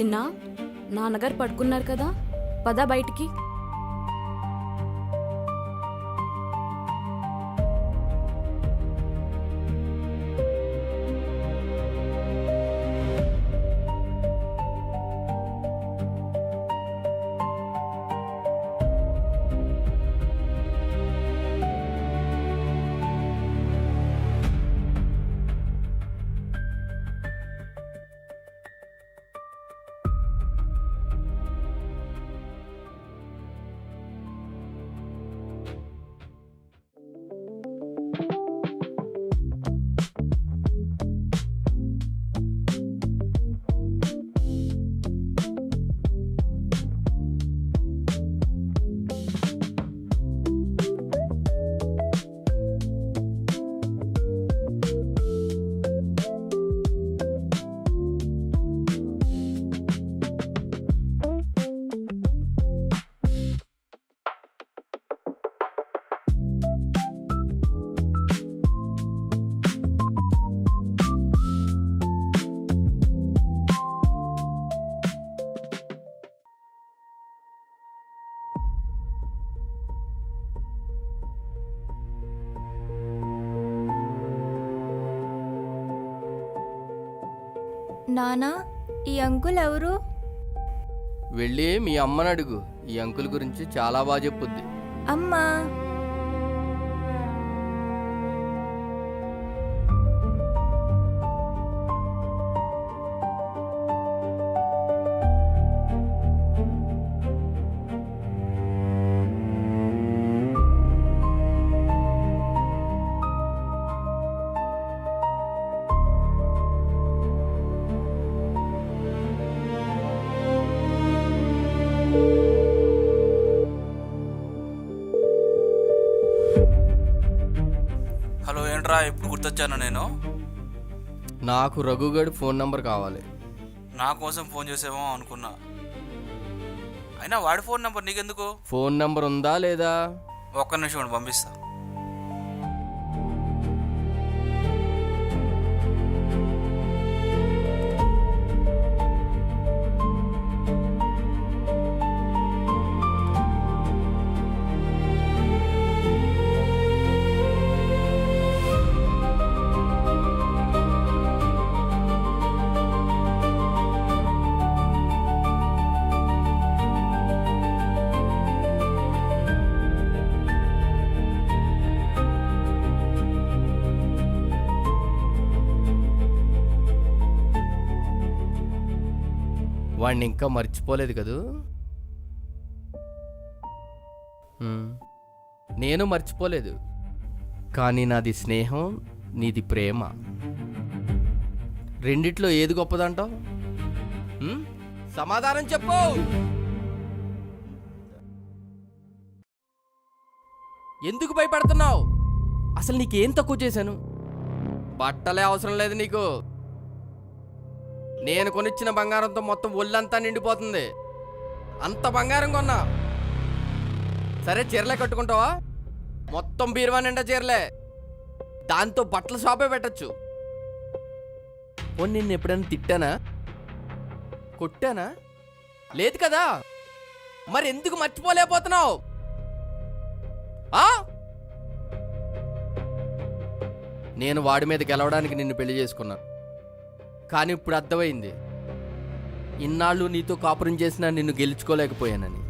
చిన్న, నాన్నగారు పడుకున్నారు కదా, పద బయటికి. నానా, ఈ అంకుల్ ఎవరు? వెళ్ళి మీ అమ్మని అడుగు. ఈ అంకుల్ గురించి చాలా బాగా చెప్పుద్ది. అమ్మా. హలో, ఏంట్రా ఇప్పుడు గుర్తొచ్చాను నేను? నాకు రఘుగడి ఫోన్ నంబర్ కావాలి. నా కోసం ఫోన్ చేసేమో అనుకున్నా. అయినా వాడి ఫోన్ నెంబర్ నీకెందుకు? ఫోన్ నంబర్ ఉందా లేదా? ఒక్క నిమిషం ఉండు, పంపిస్తా. వాడిని ఇంకా మర్చిపోలేదు కదూ? నేను మర్చిపోలేదు, కానీ నాది స్నేహం, నీది ప్రేమ. రెండిట్లో ఏది గొప్పదంటావు? సమాధానం చెప్పు. ఎందుకు భయపడుతున్నావు? అసలు నీకేం తక్కువ చేశాను? బట్టలే అవసరం లేదు నీకు. నేను కొనిచ్చిన బంగారంతో మొత్తం ఒళ్ళంతా నిండిపోతుంది. అంత బంగారం కొన్నా. సరే, చీరలే కట్టుకుంటావా? మొత్తం బీరువా నిండా చీరలే. దాంతో బట్టల షాపే పెట్టచ్చు. పోనీ నిన్ను ఎప్పుడైనా తిట్టానా? కొట్టానా? లేదు కదా. మరి ఎందుకు మర్చిపోలేకపోతున్నావు? నేను వాడి మీద గెలవడానికి నిన్ను పెళ్లి చేసుకున్నాను, కానీ ఇప్పుడు అర్థమైంది, ఇన్నాళ్ళు నీతో కాపురం చేసినా నిన్ను గెలుచుకోలేకపోయానని.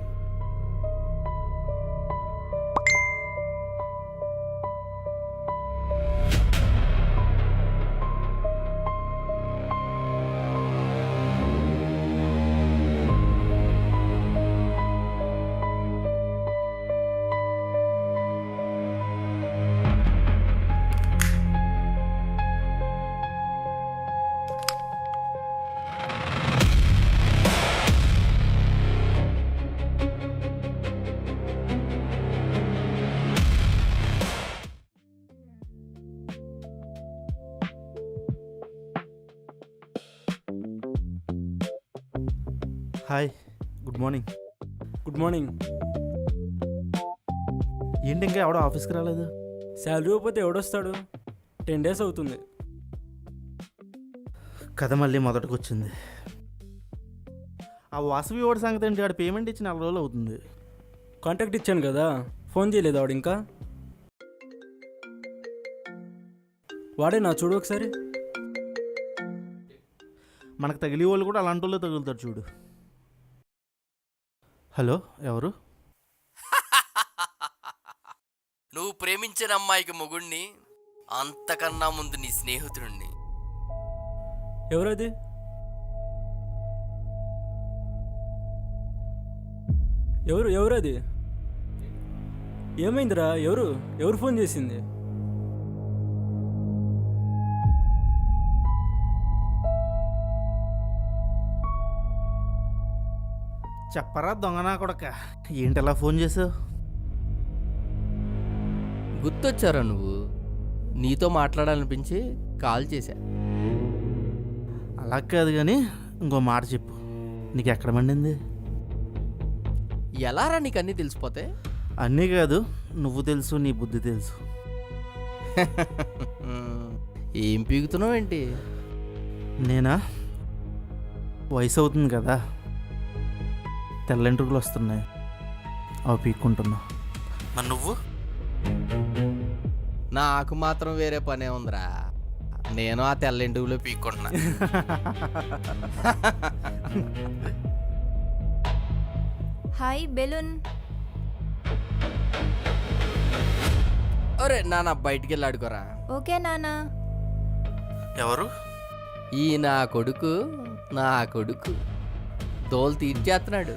Hi, good morning. Good morning. ఏంటి ఇంకా ఎవడో ఆఫీస్కి రాలేదు? శాలరీ ఇవ్వకపోతే ఎవడొస్తాడు? 10 days అవుతుంది. కథ మళ్ళీ మొదటికి వచ్చింది. ఆ వాసవి వాడి సంగతి ఏంటి? ఆడు పేమెంట్ ఇచ్చి 4 రోజులు అవుతుంది. కాంటాక్ట్ ఇచ్చాను కదా, ఫోన్ చేయలేదు వాడు ఇంకా. వాడే నా చూడు ఒకసారి. మనకు తగిలి వాళ్ళు కూడా అలాంటి వాళ్ళు తగులుతారు చూడు. హలో, ఎవరు? నువ్వు ప్రేమించిన అమ్మాయికి మొగుణ్ణి, అంతకన్నా ముందు నీ స్నేహితుడిని. ఎవరది? ఎవరది? ఏమైందిరా? ఎవరు ఫోన్ చేసింది? చెప్పరా దొంగనా కొడక, ఏంటి అలా ఫోన్ చేసావు? గుర్తొచ్చారా నువ్వు? నీతో మాట్లాడాలనిపించి కాల్ చేశా. అలా కాదు కానీ ఇంకో మాట చెప్పు, నీకు ఎక్కడ మండింది? ఎలారా నీకు అన్నీ తెలిసిపోతే? అన్నీ కాదు, నువ్వు తెలుసు, నీ బుద్ధి తెలుసు. ఏం పీగుతున్నావు ఏంటి? నేనా, వయసు అవుతుంది కదా, తెల్లంట్రుకులు వస్తున్నాయి, అవి పీక్కుంటున్నా. మరి నువ్వు? నాకు మాత్రం వేరే పనే ఉందిరా, నేను ఆ తెల్లింటిలో పీక్కుంటున్నా. Hi balloon. ఒరే నాన్న, బయటికి వెళ్ళి ఆడుకోరా. ఓకే నానా. ఎవరు? ఈ నా కొడుకు దోలు తీర్చేస్తున్నాడు.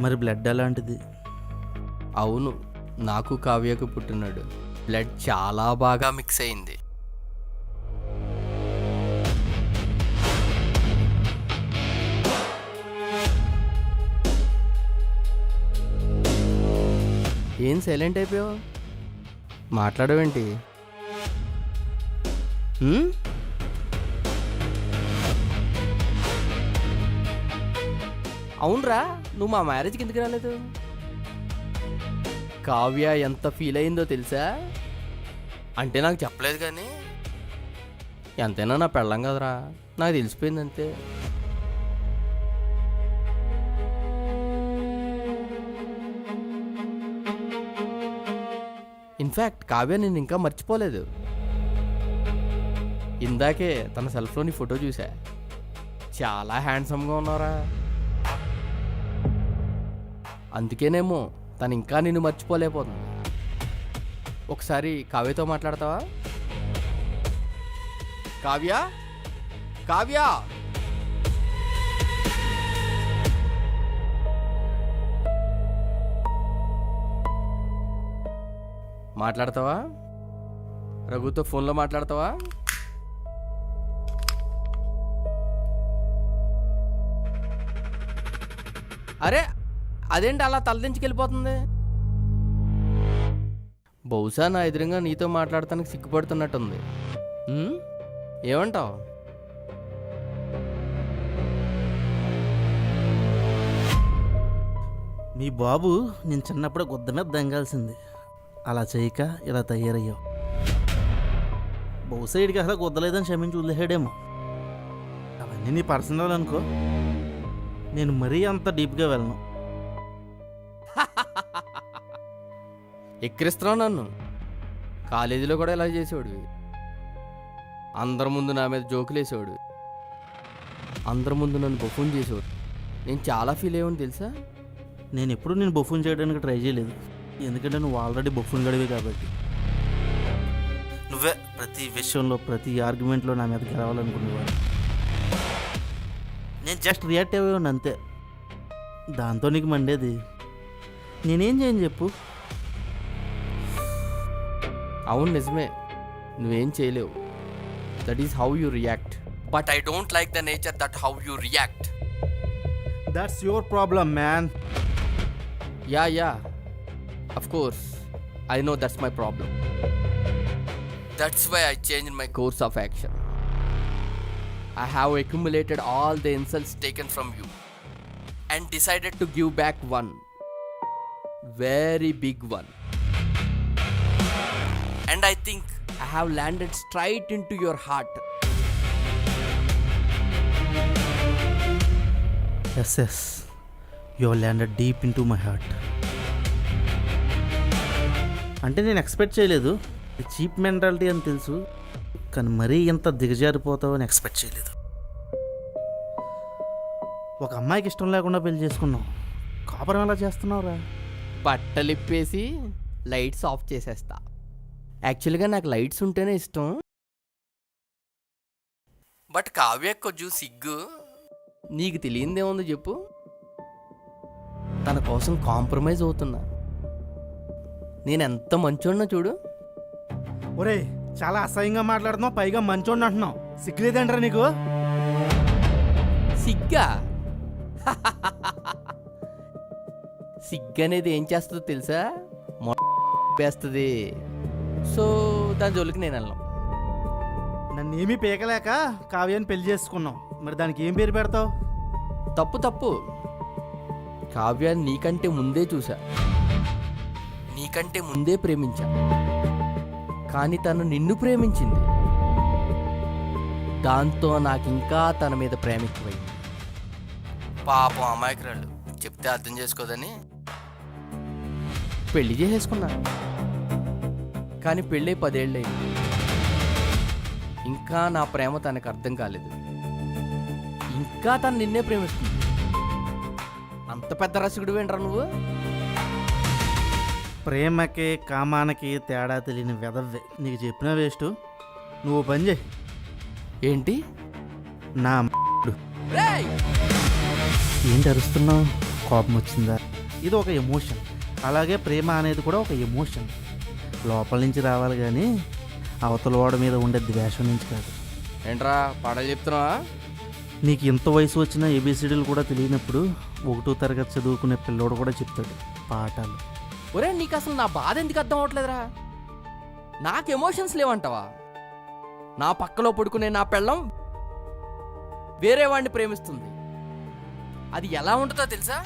మరి బ్లడ్ అలాంటిది. అవును, నాకు కావ్యకు పుట్టినాడు. బ్లడ్ చాలా బాగా మిక్స్ అయింది. ఏం సైలెంట్ అయిపోయావు? మాట్లాడవేంటి? అవునరా, నువ్వు మా మ్యారేజ్కి ఎందుకు రాలేదు? కావ్య ఎంత ఫీల్ అయిందో తెలుసా? అంటే నాకు చెప్పలేదు కానీ ఎంతైనా నా పెళ్ళం కదరా, నాకు తెలిసిపోయింది అంతే. ఇన్ఫ్యాక్ట్ కావ్య నేను ఇంకా మర్చిపోలేదు. ఇందాకే తన సెల్ఫ్లోని ఫోటో చూసా. చాలా హ్యాండ్సమ్గా ఉన్నారా. అందుకేనేమో తను ఇంకా నిన్ను మర్చిపోలేకపోతుంది. ఒకసారి కావ్యతో మాట్లాడతావా? కావ్య, కావ్య, మాట్లాడతావా? రఘుతో ఫోన్లో మాట్లాడతావా? అరే అదేంటి అలా తలదించుకెళ్ళిపోతుంది? బహుశా నా ఎదురుగా నీతో మాట్లాడటానికి సిగ్గుపడుతున్నట్టుంది. ఏమంటావు? మీ బాబు నేను చిన్నప్పుడే గుద్ద మీద దంగాల్సింది, అలా చేయక ఇలా తయారయ్యావు. బహుశా ఇడికి అసలు గుద్దలేదని క్షమించి వదిలేసాడేమో. అవన్నీ నీ పర్సనల్ అనుకో, నేను మరీ అంత డీప్గా వెళ్ళను. ఎక్కిరిస్తున్నావు నన్ను. కాలేజీలో కూడా ఇలా చేసేవాడు. అందరి ముందు నా మీద జోకులు వేసేవాడు. అందరి ముందు నన్ను బొఫూన్ చేసేవాడు. నేను చాలా ఫీల్ అయ్యాను తెలుసా. నేను ఎప్పుడు నేను బొఫూన్ చేయడానికి ట్రై చేయలేదు, ఎందుకంటే నువ్వు ఆల్రెడీ బొఫూన్ గడివే కాబట్టి. నువ్వే ప్రతి విషయంలో, ప్రతి ఆర్గ్యుమెంట్లో నా మీద గెలవాలనుకునేవాడు. నేను జస్ట్ రియాక్ట్ అయ్యేవాడిని అంతే. దాంతో నీకు మండేది. నేనేం చేయను చెప్పు? అవును నిజమే, నువ్వేం చేయలేవు. That is how you react. But I don't like the nature that how you react. That's your problem man. Yeah of course I know that's my problem. That's why I changed my course of action. I have accumulated all the insults taken from you and decided to give back one, very big one. And I think I have landed straight into your heart. Yes. You landed deep in to my heart. అంటే నేను expect చేయలేదు, cheap mentality అని తెలుసు, కానీ మరీ ఇంత దిగజారిపోతావు అని expect చేయలేదు. ఒక అమ్మాయికి ఇష్టం లేకుండా పెళ్లి చేసుకున్నావు, కాపురం ఎలా చేస్తున్నావురా? బట్టలిప్పేసి లైట్స్ ఆఫ్ చేసేస్తా. యాక్చువల్గా నాకు లైట్స్ ఉంటేనే ఇష్టం, బట్ కావ్య కొంచెం సిగ్గు. నీకు తెలియందేముందో చెప్పు. తన కోసం కాంప్రమైజ్ అవుతున్నా. నేను ఎంత మంచోడినో చూడు. ఒరే చాలా అసహ్యంగా మాట్లాడుతున్నావు, పైగా మంచోడిని అంటున్నావు. సిగ్గులేదంటారా నీకు? సిగ్గా? సిగ్గు అనేది ఏం చేస్తుందో తెలుసా? వేస్తుంది. సో దాని జోలికి నేను వెళ్ళను. నన్ను ఏమీ పీకలేక కావ్యాన్ని పెళ్లి చేసుకున్నావు, మరి దానికి ఏం పేరు పెడతావు? తప్పు తప్పు. కావ్యాన్ని నీకంటే ముందే చూసా, నీకంటే ముందే ప్రేమించా, కానీ తను నిన్ను ప్రేమించింది. దాంతో నాకింకా తన మీద ప్రేమ ఎక్కువైంది. పాపం అమాయకురాలు, చెప్తే అర్థం చేసుకోదని పెళ్లి చేసేసుకున్నా. కానీ పెళ్ళై 10 ఏళ్ళయింది, ఇంకా నా ప్రేమ తనకు అర్థం కాలేదు. ఇంకా తను నిన్నే ప్రేమిస్తుంది. అంత పెద్ద రసికుడు ఏంట్రా నువ్వు? ప్రేమకి కామానికి తేడా తెలియని వెదవ్వే, నీకు చెప్పిన వేస్ట్. నువ్వు పని చేయి. ఏంటి? నా రేయ్! ఏంటి అరుస్తున్నావు? కోపం వచ్చిందా? ఇది ఒక ఎమోషన్, అలాగే ప్రేమ అనేది కూడా ఒక ఎమోషన్. లోపల నుంచి రావాలి కానీ అవతల వాడి మీద ఉండే ద్వేషం నుంచి కాదు. ఏంట్రా పాటలు చెప్తున్నావా? నీకు ఇంత వయసు వచ్చినా ఏబిసిడీలు కూడా తెలియనప్పుడు 1వ తరగతి చదువుకునే పిల్లోడు కూడా చెప్తాడు పాఠాలు. ఒరే నీకు అసలు నా బాధ ఎందుకు అర్థం అవట్లేదురా? నాకు ఎమోషన్స్ లేవంటావా? నా పక్కలో పడుకునే నా పెళ్ళం వేరే వాడిని ప్రేమిస్తుంది. అది ఎలా ఉంటుందో తెలుసా?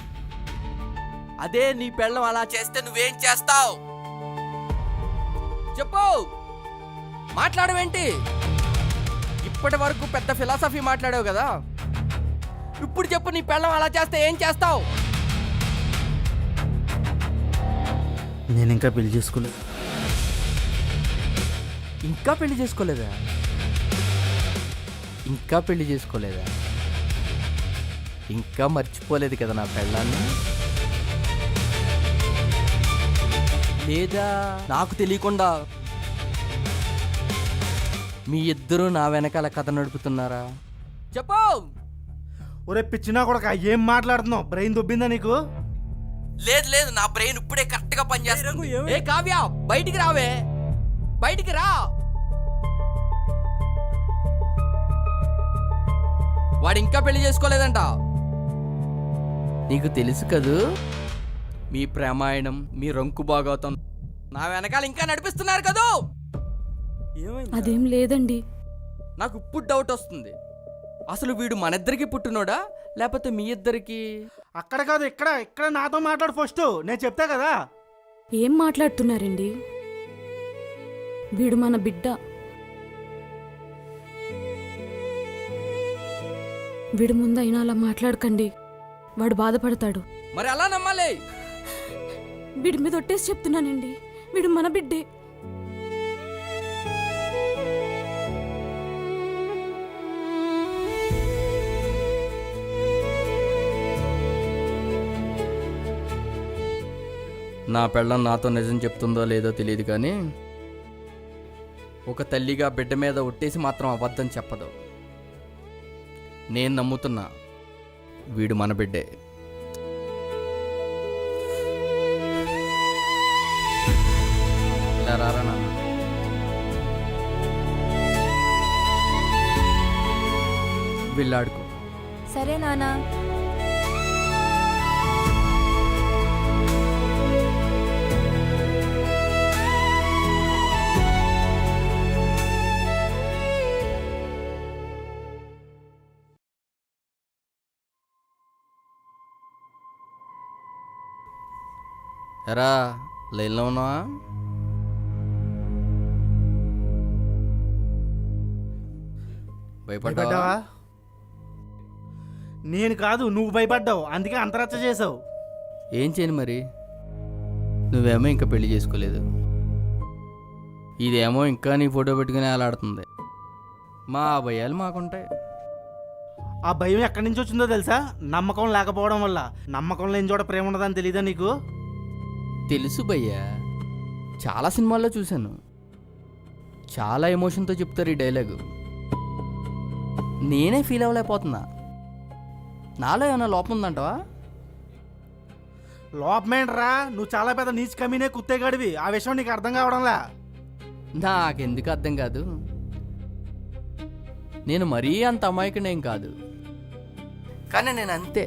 అదే నీ పెళ్ళం అలా చేస్తే నువ్వేం చేస్తావు? చెప్పు, మాట్లాడవేంటి? ఇప్పటి వరకు పెద్ద ఫిలాసఫీ మాట్లాడావు కదా, ఇప్పుడు చెప్పు, నీ పెళ్ళం అలా చేస్తే ఏం చేస్తావు? నేను ఇంకా పెళ్లి చేసుకోలేదు. ఇంకా పెళ్లి చేసుకోలేదా? ఇంకా పెళ్లి చేసుకోలేదా? ఇంకా మర్చిపోలేదు కదా నా పెళ్ళాన్ని? లేదా నాకు తెలియకుండా మీ ఇద్దరూ నా వెనకాల కథ నడుపుతున్నారా? చెప్పు. ఒరే పిచ్చినా కొడక, ఏం మాట్లాడుతున్నావు? బ్రెయిన్ దొబ్బిందా నీకు? లేదు లేదు, నా బ్రెయిన్ ఇప్పుడే కరెక్ట్ గా పనిచేస్తుంది. ఏ కావ్య, బయటికి రావే, బయటికి రా. వాడు ఇంకా పెళ్లి చేసుకోలేదంట. నీకు తెలుసు కదూ, మీ ప్రేమాయణం, మీ రంకు భాగవతం నా వెనకాల ఇంకా నడిపిస్తున్నారు కదూ. అదేం లేదండి. నాకు ఇప్పుడు డౌట్ వస్తుంది, అసలు వీడు మనిద్దరికి పుట్టినోడా లేకపోతే మీ ఇద్దరికి? అక్కడ కాదు, ఇక్కడ ఇక్కడ నాతో మాట్లాడు ఫస్ట్, నేను చెప్తా కదా. ఏం మాట్లాడుతున్నారండి? వీడు మన బిడ్డ. వీడి ముందు అయినా అలా మాట్లాడకండి, వాడు బాధపడతాడు. మరి అలా నమ్మాలి? వీడి మీద ఒట్టేసి చెప్తున్నానండి, వీడు మన బిడ్డే. నా పెళ్ళం నాతో నిజం చెప్తుందో లేదో తెలియదు కానీ ఒక తల్లిగా బిడ్డ మీద ఒట్టేసి మాత్రం అబద్ధం చెప్పదు. నేను నమ్ముతున్నా, వీడు మన బిడ్డే. ఇలా రారా నాన్న. వెళ్ళాడుకో. సరే నానా. ఎరా లైన్లో ఉన్నావా? భయపడ్డావా? నేను కాదు, నువ్వు భయపడ్డావు, అందుకే అంతరచ్చ చేసావు. ఏం చేయను మరి, నువ్వేమో ఇంకా పెళ్లి చేసుకోలేదు, ఇదేమో ఇంకా నీ ఫోటో పెట్టుకుని అలాడుతుంది. మా భయాలు మాకుంటాయి. ఆ భయం ఎక్కడి నుంచి వచ్చిందో తెలుసా? నమ్మకం లేకపోవడం వల్ల. నమ్మకం లేని చోట ప్రేమ ఉండదని తెలీదా నీకు? తెలుసు భయ్యా, చాలా సినిమాల్లో చూశాను. చాలా ఎమోషన్తో చెప్తారు ఈ డైలాగు. నేనే ఫీల్ అవ్వలేకపోతున్నా. నాలో ఏమైనా లోపం ఉందంటవా? లోపమేంట్రా, నువ్వు చాలా పెద్ద నీచ్ కమీనే కుత్తేగాడివి. ఆ విషయం నీకు అర్థం కావడంలా. నాకెందుకు అర్థం కాదు, నేను మరీ అంత అమాయకుడేం కాదు, కానీ నేను అంతే.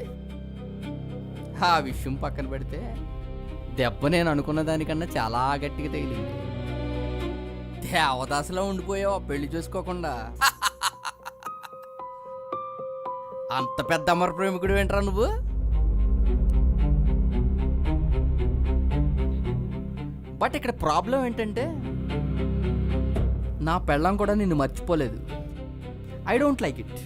ఆ విషయం పక్కన పెడితే దెబ్బ నేను అనుకున్న దానికన్నా చాలా గట్టిగా తగిలింది. దేవదాసులో ఉండిపోయావు ఆ పెళ్లి చూసుకోకుండా. అంత పెద్ద అమర ప్రేమికుడు ఏంట్రా నువ్వు? బట్ ఇక్కడ ప్రాబ్లం ఏంటంటే నా పెళ్ళం కూడా నిన్ను మర్చిపోలేదు. I don't like it.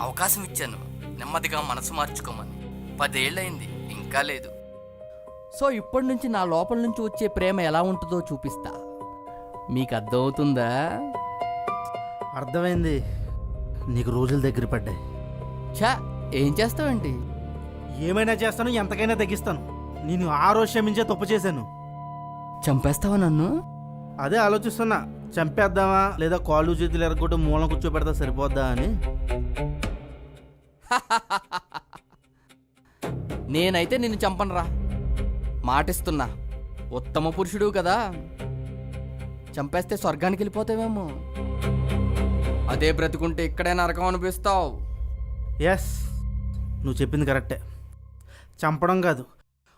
అవకాశం ఇచ్చాను నెమ్మదిగా మనసు మార్చుకోమని. 10 ఏళ్ళయింది, ఇంకా లేదు. సో ఇప్పటి నుంచి నా లోపల నుంచి వచ్చే ప్రేమ ఎలా ఉంటుందో చూపిస్తా. మీకు అర్థమవుతుందా? అర్థమైంది. నీకు రోజులు దగ్గర పడ్డాయి. ఛా, ఏం చేస్తావేంటి? ఏమైనా చేస్తాను, ఎంతకైనా తగ్గిస్తాను. నేను ఆ రోజు క్షమించే తప్పు చేశాను. చంపేస్తావా నన్ను? అదే ఆలోచిస్తున్నా, చంపేద్దామా లేదా కాళ్ళు చేతులు ఎరగొట్టు మూలం కూర్చోబెడతా సరిపోద్దా అని. నేనైతే నిన్ను చంపనురా, మాటిస్తున్నా. ఉత్తమ పురుషుడు కదా, చంపేస్తే స్వర్గానికి వెళ్ళిపోతావేమో. అదే బ్రతుకుంటే ఇక్కడే నరకం అనిపిస్తావు. ఎస్, నువ్వు చెప్పింది కరెక్టే. చంపడం కాదు,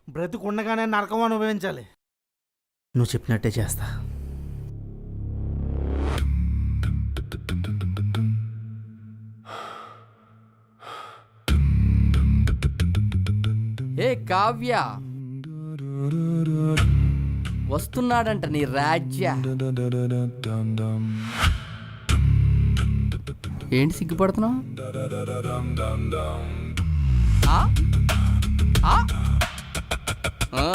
బ్రతుకుండగానే నరకం అనుభవించాలి. నువ్వు చెప్పినట్టే చేస్తా. ఏ కావ్య, వస్తున్నాడంట నీ రాజ్య. ఏంటి సిగ్గుపడుతున్నావు? ఆ? ఆ? ఆ?